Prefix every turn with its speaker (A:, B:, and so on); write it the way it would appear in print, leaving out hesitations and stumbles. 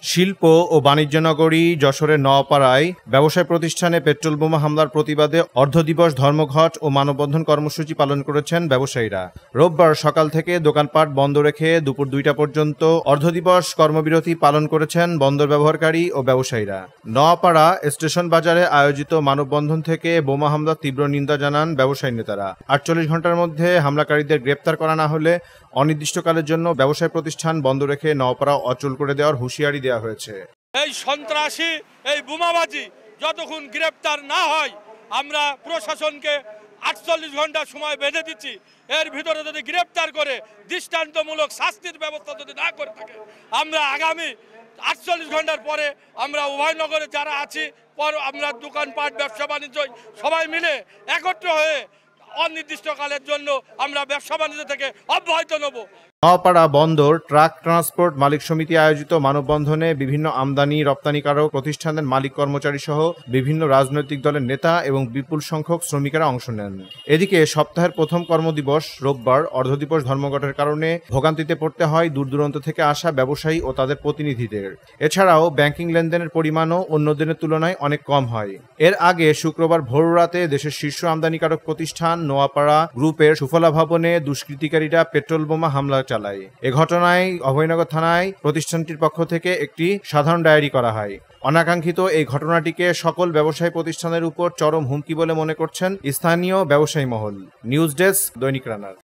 A: শিল্প ও বাণিজ্য নগরী যশোরের নওয়াপাড়ায় ব্যবসায় প্রতিষ্ঠানে পেট্রোল বোমা হামলার প্রতিবাদে অর্ধদিবস ধর্মঘট ও মানববন্ধন কর্মসূচি পালন করেছেন ব্যবসায়ীরা। রোববার সকাল থেকে দোকানপাট বন্ধ রেখে দুপুর ২টা পর্যন্ত অর্ধদিবস কর্মবিরতি পালন করেছেন বন্দর ব্যবহারকারী ও ব্যবসায়ীরা। নওয়াপাড়া স্টেশন বাজারে আয়োজিত মানববন্ধন থেকে বোমা হামলার তীব্র নিন্দা জানান ব্যবসায়ী নেতারা। ৪৮ ঘণ্টার মধ্যে হামলাকারীদের গ্রেপ্তার করা না হলে অনির্দিষ্টকালের জন্য ব্যবসায় প্রতিষ্ঠান বন্ধ রেখে নওয়াপাড়া অচল করে দেওয়ার হুঁশিয়ারি দেওয়া হয়েছে।
B: এই সন্ত্রাসী, এই বোমাবাজি যতক্ষণ গ্রেপ্তার না হয়, আমরা প্রশাসনকে ৪৮ ঘন্টা সময় বেঁধে দিচ্ছি। এর ভিতরে যদি গ্রেপ্তার করে দৃষ্টান্তমূলক শাস্তির ব্যবস্থা যদি না করে থাকে, আমরা আগামী ৪৮ ঘন্টার পরে আমরা উভয়নগরে যারা আছি, আমরা দোকানপাট ব্যবসা বাণিজ্য সবাই মিলে একত্র হয়ে অনির্দিষ্টকালের জন্য আমরা ব্যবসা বাণিজ্য থেকে অব্যাহতি নেব।
A: নওয়াপাড়া বন্দর ট্রাক ট্রান্সপোর্ট মালিক সমিতি আয়োজিত মানববন্ধনে বিভিন্ন আমদানি রপ্তানিকারক প্রতিষ্ঠানের মালিক কর্মচারী সহ বিভিন্ন রাজনৈতিক দলের নেতা এবং বিপুল সংখ্যক শ্রমিকেরা অংশ নেন। এদিকে সপ্তাহের প্রথম কর্মদিবস রোববার অর্ধদিবস ধর্মঘটের কারণে ভোগান্তিতে পড়তে হয় দূর দূরান্ত থেকে আসা ব্যবসায়ী ও তাদের প্রতিনিধিদের। এছাড়াও ব্যাংকিং লেনদেনের পরিমাণও অন্য দিনের তুলনায় অনেক কম হয়। এর আগে শুক্রবার ভোররাতে দেশের শীর্ষ আমদানিকারক প্রতিষ্ঠান নোয়াপাড়া গ্রুপের সুফলা ভবনে দুষ্কৃতিকারীরা পেট্রোল বোমা হামলা চালায়। এ ঘটনায় অভয়নগর থানায় প্রতিষ্ঠানটির পক্ষ থেকে একটি সাধারণ ডায়েরি করা হয়। অনাকাঙ্ক্ষিত এই ঘটনাটিকে সকল ব্যবসায়ী প্রতিষ্ঠানের উপর চরম হুমকি বলে মনে করছেন স্থানীয় ব্যবসায়ী মহল। নিউজ ডেস্ক, দৈনিক রানার।